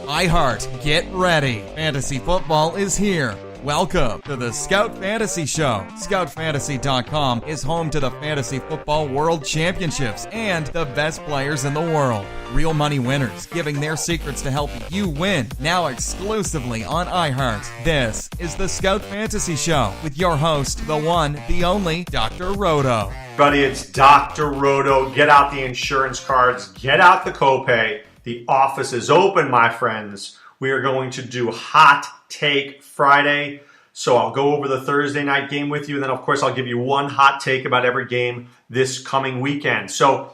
iHeart, get ready. Fantasy football is here. Welcome to the Scout Fantasy Show. ScoutFantasy.com is home to the Fantasy Football World Championships and the best players in the world. Real money winners giving their secrets to help you win. Now exclusively on iHeart. This is the Scout Fantasy Show with your host, the one, the only, Dr. Roto. Buddy, it's Dr. Roto. Get out the insurance cards. Get out the copay. The office is open, my friends. We are going to do Hot Take Friday. So I'll go over the Thursday night game with you. And then, of course, I'll give you one hot take about every game this coming weekend. So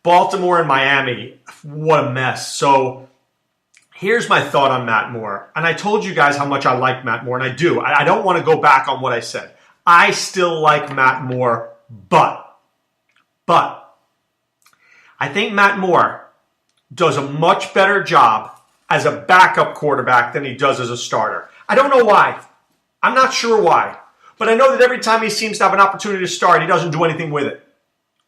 Baltimore and Miami, what a mess. So here's my thought on Matt Moore. And I told you guys how much I like Matt Moore. And I do. I don't want to go back on what I said. I still like Matt Moore. But I think Matt Moore does a much better job as a backup quarterback than he does as a starter. I don't know why. I'm not sure why. But I know that every time he seems to have an opportunity to start, he doesn't do anything with it.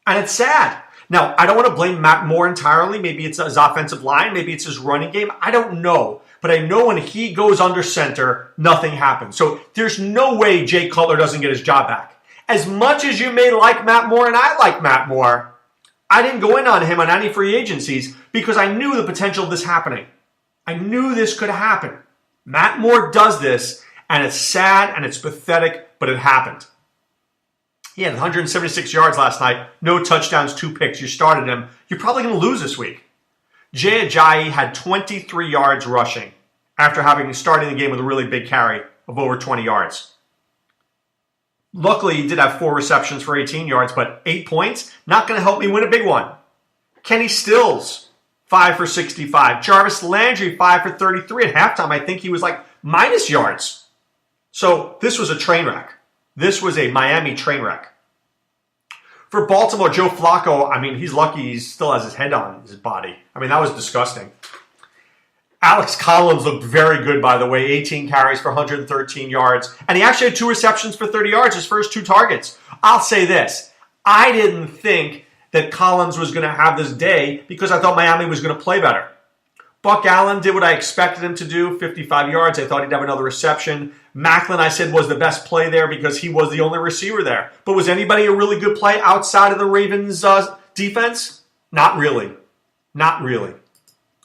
And it's sad. Now, I don't want to blame Matt Moore entirely. Maybe it's his offensive line. Maybe it's his running game. I don't know. But I know when he goes under center, nothing happens. So there's no way Jay Cutler doesn't get his job back. As much as you may like Matt Moore, and I like Matt Moore, I didn't go in on him on any free agencies because I knew the potential of this happening. I knew this could happen. Matt Moore does this, and it's sad and it's pathetic, but it happened. He had 176 yards last night, no touchdowns, 2 picks. You started him. You're probably going to lose this week. Jay Ajayi had 23 yards rushing after having started the game with a really big carry of over 20 yards. Luckily, he did have 4 receptions for 18 yards, but 8 points, not going to help me win a big one. Kenny Stills, 5 for 65. Jarvis Landry, 5 for 33. At halftime, I think he was like minus yards. So this was a train wreck. This was a Miami train wreck. For Baltimore, Joe Flacco, I mean, he's lucky he still has his head on his body. I mean, that was disgusting. Alex Collins looked very good, by the way. 18 carries for 113 yards. And he actually had 2 receptions for 30 yards, his first 2 targets. I'll say this. I didn't think that Collins was going to have this day because I thought Miami was going to play better. Buck Allen did what I expected him to do, 55 yards. I thought he'd have another reception. Macklin, I said, was the best play there because he was the only receiver there. But was anybody a really good play outside of the Ravens' defense? Not really. Not really.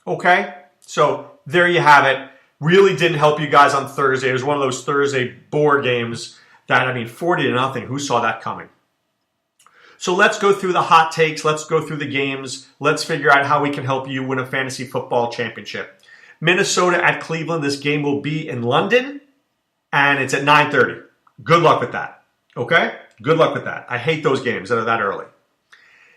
Okay? So there you have it. Really didn't help you guys on Thursday. It was one of those Thursday bore games that, 40-0. Who saw that coming? So let's go through the hot takes. Let's go through the games. Let's figure out how we can help you win a fantasy football championship. Minnesota at Cleveland. This game will be in London, and it's at 9:30. Good luck with that. Okay? Good luck with that. I hate those games that are that early.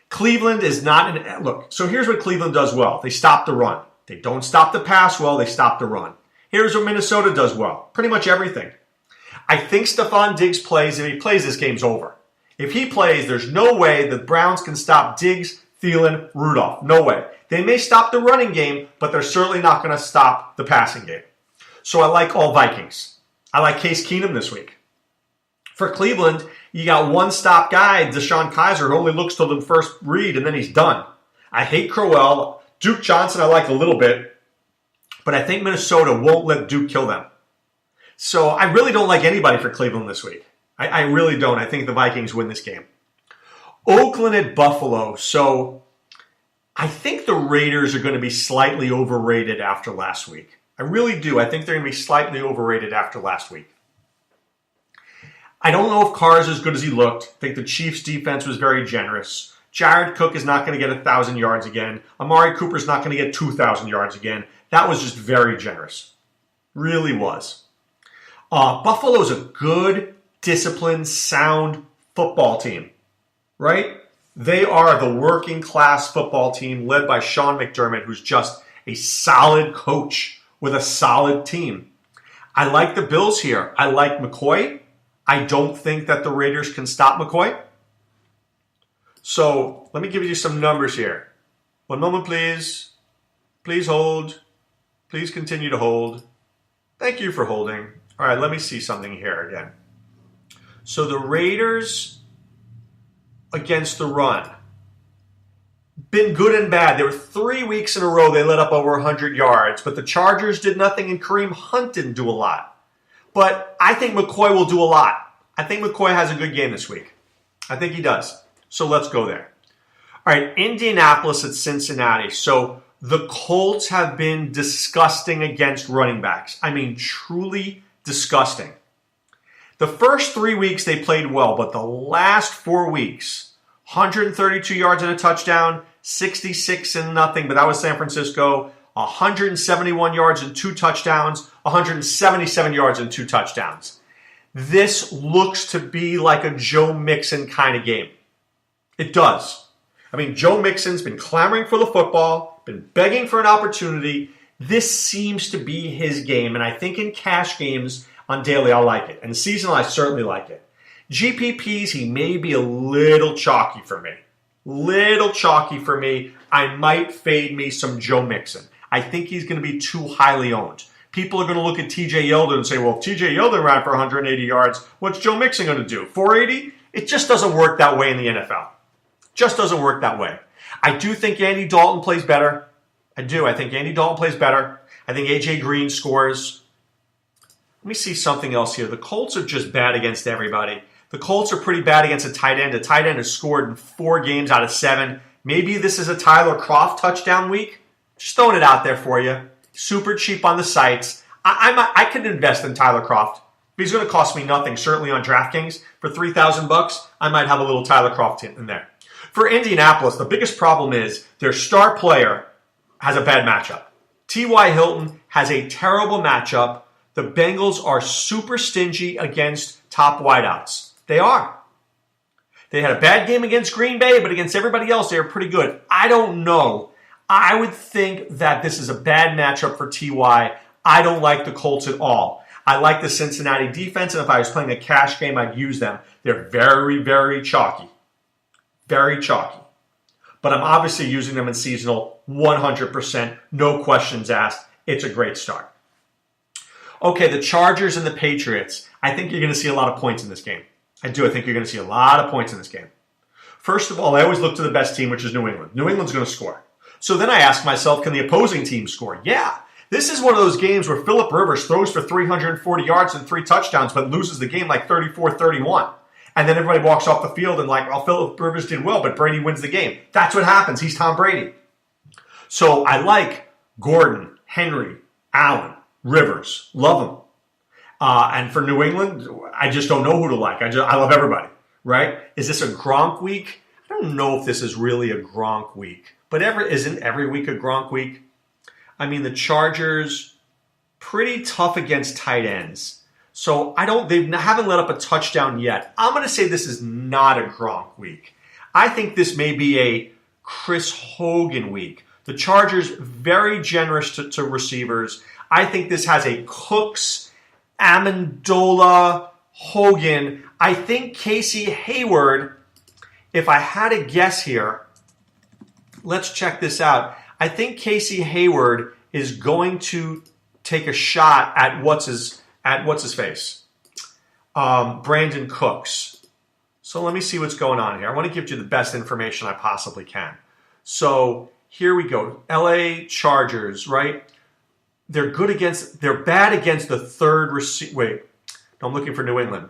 Cleveland is not an... Look, so here's what Cleveland does well. They stop the run. They don't stop the pass well. They stop the run. Here's what Minnesota does well. Pretty much everything. I think Stephon Diggs plays. If he plays, this game's over. If he plays, there's no way the Browns can stop Diggs, Thielen, Rudolph. No way. They may stop the running game, but they're certainly not going to stop the passing game. So I like all Vikings. I like Case Keenum this week. For Cleveland, you got one-stop guy, Deshaun Kaiser, who only looks till the first read, and then he's done. I hate Crowell. Duke Johnson I like a little bit, but I think Minnesota won't let Duke kill them. So I really don't like anybody for Cleveland this week. I really don't. I think the Vikings win this game. Oakland at Buffalo. So I think the Raiders are going to be slightly overrated after last week. I really do. I think they're going to be slightly overrated after last week. I don't know if Carr is as good as he looked. I think the Chiefs' defense was very generous. Jared Cook is not going to get 1,000 yards again. Amari Cooper is not going to get 2,000 yards again. That was just very generous. Really was. Buffalo's a good, disciplined, sound football team, right? They are the working class football team led by Sean McDermott, who's just a solid coach with a solid team. I like the Bills here. I like McCoy. I don't think that the Raiders can stop McCoy. So let me give you some numbers here. One moment, please. Please hold. Please continue to hold. Thank you for holding. All right, let me see something here again. So the Raiders against the run. been good and bad. There were 3 weeks in a row they let up over 100 yards, but the Chargers did nothing and Kareem Hunt didn't do a lot. But I think McCoy will do a lot. I think McCoy has a good game this week. I think he does. So let's go there. All right, Indianapolis at Cincinnati. So the Colts have been disgusting against running backs. I mean, truly disgusting. The first 3 weeks they played well, but the last 4 weeks, 132 yards and a touchdown, 66 and nothing, but that was San Francisco. 171 yards and 2 touchdowns, 177 yards and 2 touchdowns. This looks to be like a Joe Mixon kind of game. It does. I mean, Joe Mixon's been clamoring for the football, been begging for an opportunity. This seems to be his game, and I think in cash games on daily, I like it. And seasonal, I certainly like it. GPPs, he may be a little chalky for me. I might fade me some Joe Mixon. I think he's going to be too highly owned. People are going to look at TJ Yeldon and say, well, if TJ Yeldon ran for 180 yards, what's Joe Mixon going to do? 480? It just doesn't work that way in the NFL. Just doesn't work that way. I do think Andy Dalton plays better. I do. I think Andy Dalton plays better. I think AJ Green scores. Let me see something else here. The Colts are just bad against everybody. The Colts are pretty bad against a tight end. A tight end has scored in 4 games out of 7. Maybe this is a Tyler Kroft touchdown week. Just throwing it out there for you. Super cheap on the sites. I could invest in Tyler Kroft. If he's going to cost me nothing, certainly on DraftKings, for $3,000, I might have a little Tyler Kroft in there. For Indianapolis, the biggest problem is their star player has a bad matchup. T.Y. Hilton has a terrible matchup. The Bengals are super stingy against top wideouts. They are. They had a bad game against Green Bay, but against everybody else, they are pretty good. I don't know. I would think that this is a bad matchup for T.Y. I don't like the Colts at all. I like the Cincinnati defense, and if I was playing a cash game, I'd use them. They're very, very chalky. Very chalky. But I'm obviously using them in seasonal 100%. No questions asked. It's a great start. Okay, the Chargers and the Patriots. I think you're going to see a lot of points in this game. I do. I think you're going to see a lot of points in this game. First of all, I always look to the best team, which is New England. New England's going to score. So then I ask myself, can the opposing team score? Yeah. This is one of those games where Phillip Rivers throws for 340 yards and 3 touchdowns, but loses the game like 34-31. And then everybody walks off the field and like, well, Phillip Rivers did well, but Brady wins the game. That's what happens. He's Tom Brady. So I like Gordon, Henry, Allen, Rivers. Love them. And for New England, I just don't know who to like. I love everybody, right? Is this a Gronk week? I don't know if this is really a Gronk week. But isn't every week a Gronk week? I mean, the Chargers, pretty tough against tight ends. So they haven't let up a touchdown yet. I'm going to say this is not a Gronk week. I think this may be a Chris Hogan week. The Chargers, very generous to receivers. I think this has a Cooks, Amendola, Hogan. I think Casey Hayward, if I had a guess here, let's check this out. I think Casey Hayward is going to take a shot at what's his face, Brandon Cooks. So let me see what's going on here. I want to give you the best information I possibly can. So here we go. LA Chargers, right? They're bad against the third receiver. Wait, no, I'm looking for New England.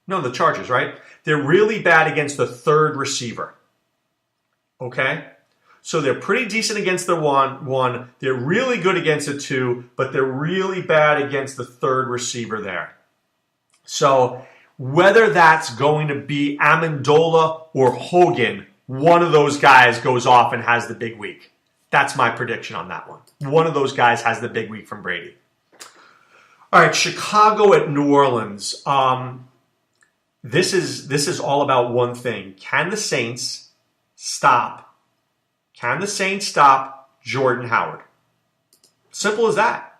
No, the Chargers, right? They're really bad against the third receiver. Okay? So they're pretty decent against the one. They're really good against the 2, but they're really bad against the third receiver there. So whether that's going to be Amendola or Hogan, one of those guys goes off and has the big week. That's my prediction on that one. One of those guys has the big week from Brady. All right, Chicago at New Orleans. This is all about one thing. Can the Saints stop Jordan Howard? Simple as that.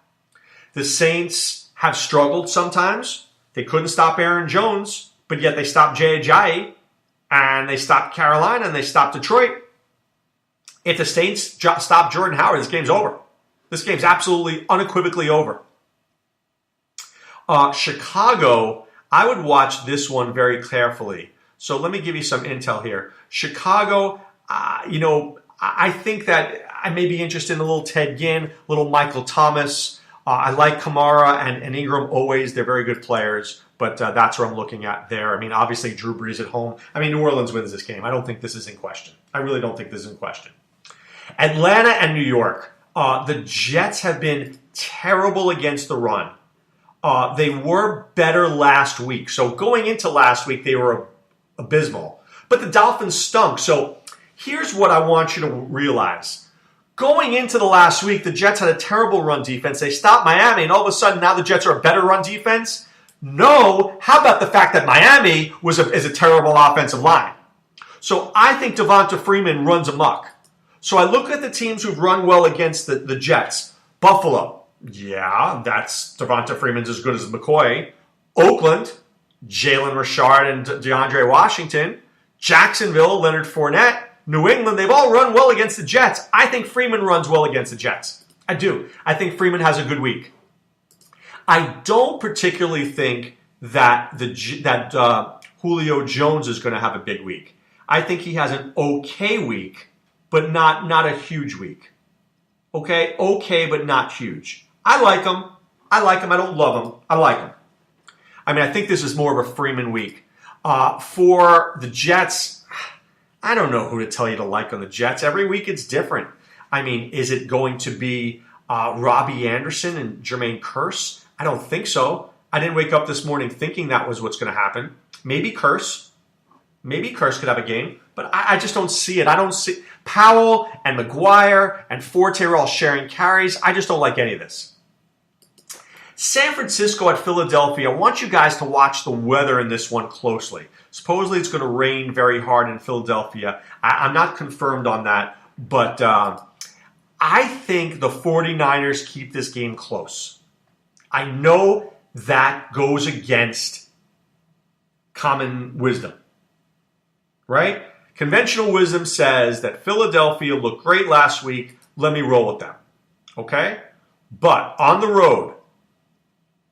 The Saints have struggled sometimes. They couldn't stop Aaron Jones, but yet they stopped Jay Ajayi, and they stopped Carolina, and they stopped Detroit. If the Saints stop Jordan Howard, this game's over. This game's absolutely, unequivocally over. Chicago, I would watch this one very carefully. So let me give you some intel here. Chicago, I think that I may be interested in a little Ted Ginn, a little Michael Thomas. I like Kamara and Ingram always. They're very good players, but that's what I'm looking at there. I mean, obviously, Drew Brees at home. I mean, New Orleans wins this game. I don't think this is in question. I really don't think this is in question. Atlanta and New York. The Jets have been terrible against the run. They were better last week. So going into last week, they were abysmal. But the Dolphins stunk. So here's what I want you to realize. Going into the last week, the Jets had a terrible run defense. They stopped Miami, and all of a sudden now the Jets are a better run defense? No. How about the fact that Miami is a terrible offensive line? So I think Devonta Freeman runs amok. So I look at the teams who've run well against the Jets. Buffalo. Yeah, that's Devonta Freeman's as good as McCoy. Oakland, Jalen Richard and DeAndre Washington. Jacksonville, Leonard Fournette. New England, they've all run well against the Jets. I think Freeman runs well against the Jets. I do. I think Freeman has a good week. I don't particularly think that Julio Jones is going to have a big week. I think he has an okay week, but not a huge week. Okay? Okay, but not huge. I like him. I don't love him. I like him. I mean, I think this is more of a Freeman week. For the Jets, I don't know who to tell you to like on the Jets. Every week it's different. I mean, is it going to be Robbie Anderson and Jermaine Kearse? I don't think so. I didn't wake up this morning thinking that was what's going to happen. Maybe Kearse. Maybe Kearse could have a game, but I just don't see it. I don't see Powell and McGuire and Forte are all sharing carries. I just don't like any of this. San Francisco at Philadelphia. I want you guys to watch the weather in this one closely. Supposedly it's going to rain very hard in Philadelphia. I'm not confirmed on that, but I think the 49ers keep this game close. I know that goes against common wisdom, right? Conventional wisdom says that Philadelphia looked great last week. Let me roll with them, okay? But on the road,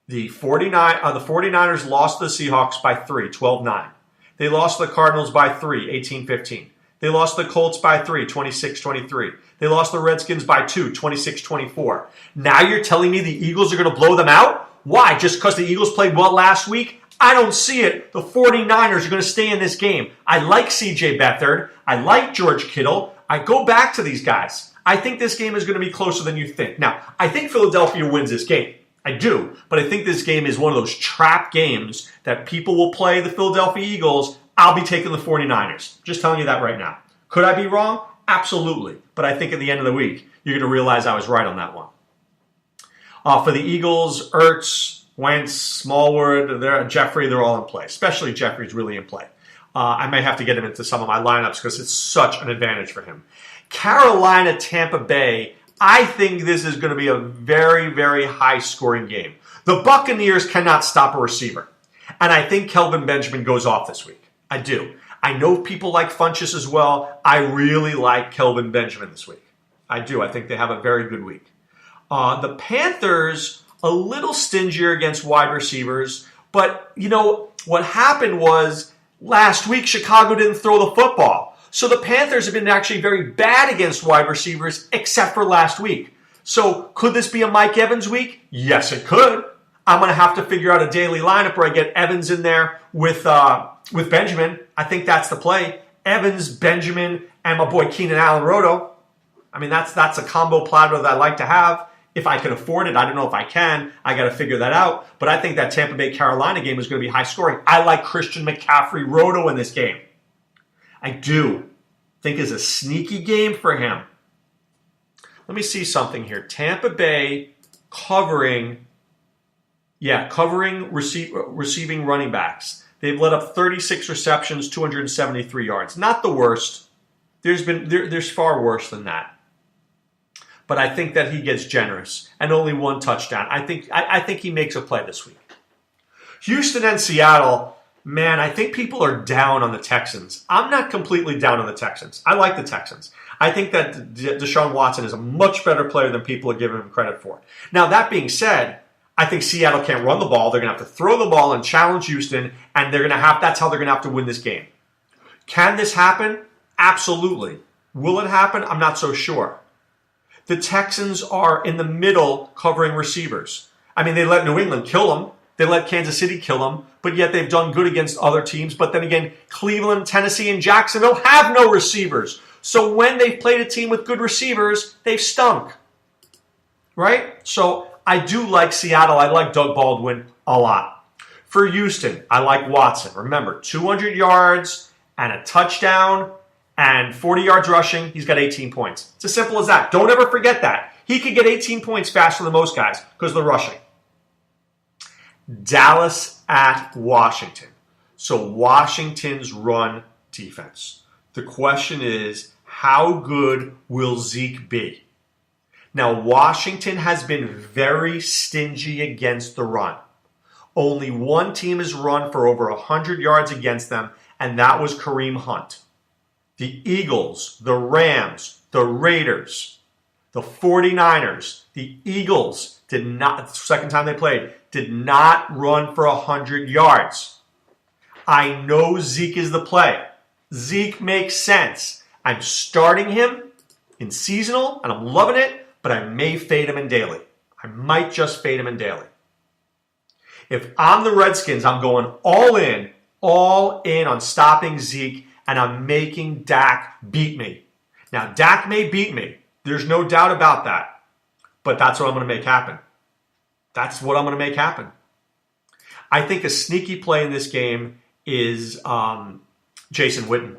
the 49ers lost the Seahawks by 3, 12-9. They lost the Cardinals by 3, 18-15. They lost the Colts by 3, 26-23. They lost the Redskins by 2, 26-24. Now you're telling me the Eagles are going to blow them out? Why? Just because the Eagles played well last week? I don't see it. The 49ers are going to stay in this game. I like C.J. Beathard. I like George Kittle. I go back to these guys. I think this game is going to be closer than you think. Now, I think Philadelphia wins this game. I do, but I think this game is one of those trap games that people will play the Philadelphia Eagles. I'll be taking the 49ers. Just telling you that right now. Could I be wrong? Absolutely. But I think at the end of the week, you're going to realize I was right on that one. For the Eagles, Ertz, Wentz, Smallwood, Jeffrey, they're all in play. Especially Jeffrey's really in play. I may have to get him into some of my lineups because it's such an advantage for him. Carolina, Tampa Bay. I think this is going to be a very, very high-scoring game. The Buccaneers cannot stop a receiver. And I think Kelvin Benjamin goes off this week. I do. I know people like Funchess as well. I really like Kelvin Benjamin this week. I do. I think they have a very good week. The Panthers, a little stingier against wide receivers. But, you know, what happened was last week Chicago didn't throw the football. So the Panthers have been actually very bad against wide receivers, except for last week. So could this be a Mike Evans week? Yes, it could. I'm going to have to figure out a daily lineup where I get Evans in there with Benjamin. I think that's the play. Evans, Benjamin, and my boy Keenan Allen Roto. I mean, that's a combo platter that I like to have. If I can afford it, I don't know if I can. I got to figure that out. But I think that Tampa Bay Carolina game is going to be high scoring. I like Christian McCaffrey Roto in this game. I do think is a sneaky game for him. Let me see something here. Tampa Bay covering receiving running backs. They've let up 36 receptions, 273 yards. Not the worst. There's far worse than that. But I think that he gets generous and only one touchdown. I think he makes a play this week. Houston and Seattle. Man, I think people are down on the Texans. I'm not completely down on the Texans. I like the Texans. I think that Deshaun Watson is a much better player than people are giving him credit for. Now, that being said, I think Seattle can't run the ball. They're going to have to throw the ball and challenge Houston, and that's how they're going to have to win this game. Can this happen? Absolutely. Will it happen? I'm not so sure. The Texans are in the middle covering receivers. I mean, they let New England kill them. They let Kansas City kill them, but yet they've done good against other teams. But then again, Cleveland, Tennessee, and Jacksonville have no receivers. So when they've played a team with good receivers, they've stunk. Right? So I do like Seattle. I like Doug Baldwin a lot. For Houston, I like Watson. Remember, 200 yards and a touchdown and 40 yards rushing. He's got 18 points. It's as simple as that. Don't ever forget that. He could get 18 points faster than most guys because they're rushing. Dallas at Washington. So Washington's run defense. The question is, how good will Zeke be? Now, Washington has been very stingy against the run. Only one team has run for over 100 yards against them, and that was Kareem Hunt. The Eagles, the Rams, the Raiders, the 49ers, the Eagles did not, the second time they played, did not run for 100 yards. I know Zeke is the play. Zeke makes sense. I'm starting him in seasonal, and I'm loving it, but I may fade him in daily. I might just fade him in daily. If I'm the Redskins, I'm going all in on stopping Zeke, and I'm making Dak beat me. Now, Dak may beat me. There's no doubt about that. But that's what I'm going to make happen. That's what I'm going to make happen. I think a sneaky play in this game is Jason Witten.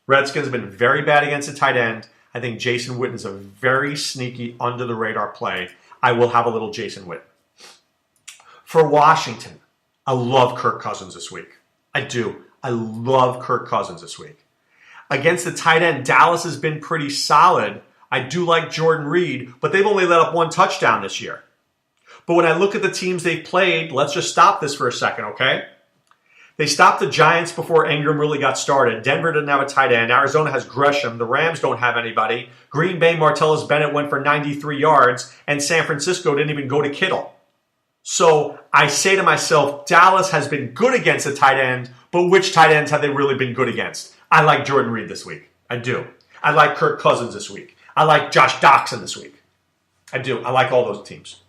Redskins have been very bad against the tight end. I think Jason Witten is a very sneaky, under-the-radar play. I will have a little Jason Witten. For Washington, I love Kirk Cousins this week. I do. I love Kirk Cousins this week. Against the tight end, Dallas has been pretty solid. I do like Jordan Reed, but they've only let up one touchdown this year. But when I look at the teams they've played, let's just stop this for a second, okay? They stopped the Giants before Ingram really got started. Denver didn't have a tight end. Arizona has Gresham. The Rams don't have anybody. Green Bay, Martellus Bennett went for 93 yards, and San Francisco didn't even go to Kittle. So I say to myself, Dallas has been good against the tight end, but which tight ends have they really been good against? I like Jordan Reed this week. I do. I like Kirk Cousins this week. I like Josh Doxson this week. I do. I like all those teams.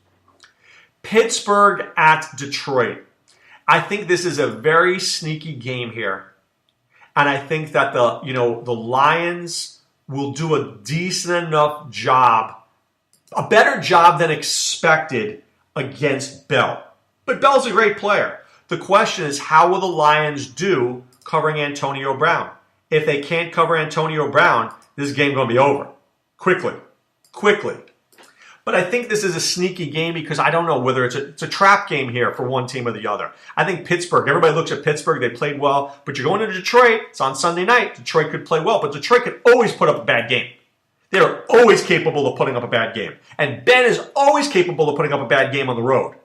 Pittsburgh at Detroit. I think this is a very sneaky game here. And I think that the Lions will do a decent enough job, a better job than expected against Bell. But Bell's a great player. The question is, how will the Lions do covering Antonio Brown? If they can't cover Antonio Brown, this game is going to be over. Quickly. But I think this is a sneaky game because I don't know whether it's a trap game here for one team or the other. I think Pittsburgh, everybody looks at Pittsburgh, they played well, but you're going to Detroit, it's on Sunday night, Detroit could play well, but Detroit could always put up a bad game. They're always capable of putting up a bad game. And Ben is always capable of putting up a bad game on the road.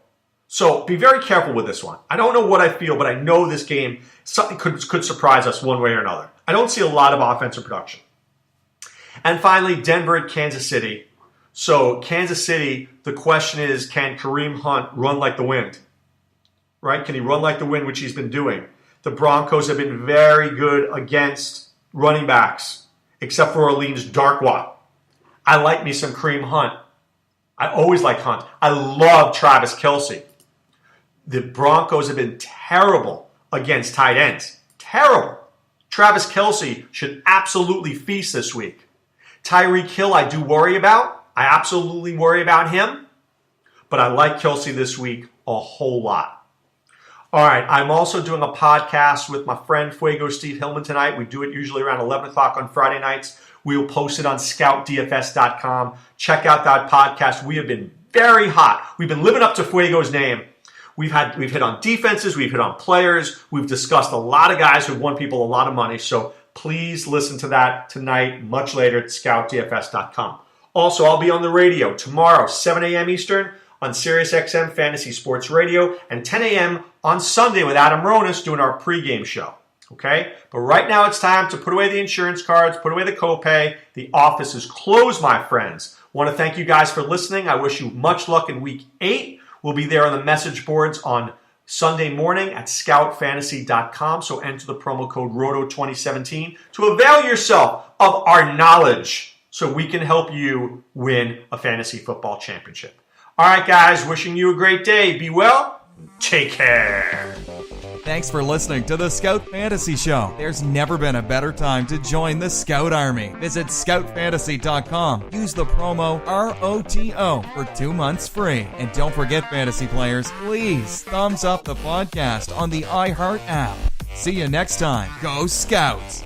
So be very careful with this one. I don't know what I feel, but I know this game something could surprise us one way or another. I don't see a lot of offensive production. And finally, Denver at Kansas City. So Kansas City, the question is, can Kareem Hunt run like the wind? Right? Can he run like the wind, which he's been doing? The Broncos have been very good against running backs, except for Orleans Darkwa. I like me some Kareem Hunt. I always like Hunt. I love Travis Kelce. The Broncos have been terrible against tight ends. Terrible. Travis Kelce should absolutely feast this week. Tyreek Hill, I do worry about. I absolutely worry about him. But I like Kelce this week a whole lot. All right, I'm also doing a podcast with my friend Fuego Steve Hillman tonight. We do it usually around 11 o'clock on Friday nights. We will post it on scoutdfs.com. Check out that podcast. We have been very hot. We've been living up to Fuego's name. We've hit on defenses. We've hit on players. We've discussed a lot of guys who've won people a lot of money. So please listen to that tonight, much later at scoutdfs.com. Also, I'll be on the radio tomorrow, 7 a.m. Eastern on SiriusXM Fantasy Sports Radio, and 10 a.m. on Sunday with Adam Ronis doing our pregame show. Okay? But right now it's time to put away the insurance cards, put away the copay. The office is closed, my friends. I want to thank you guys for listening. I wish you much luck in Week 8. We'll be there on the message boards on Sunday morning at scoutfantasy.com. So enter the promo code ROTO2017 to avail yourself of our knowledge so we can help you win a fantasy football championship. All right, guys, wishing you a great day. Be well. Take care. Thanks for listening to the Scout Fantasy Show. There's never been a better time to join the Scout Army. Visit scoutfantasy.com. Use the promo ROTO for 2 months free. And don't forget, fantasy players, please thumbs up the podcast on the iHeart app. See you next time. Go Scouts!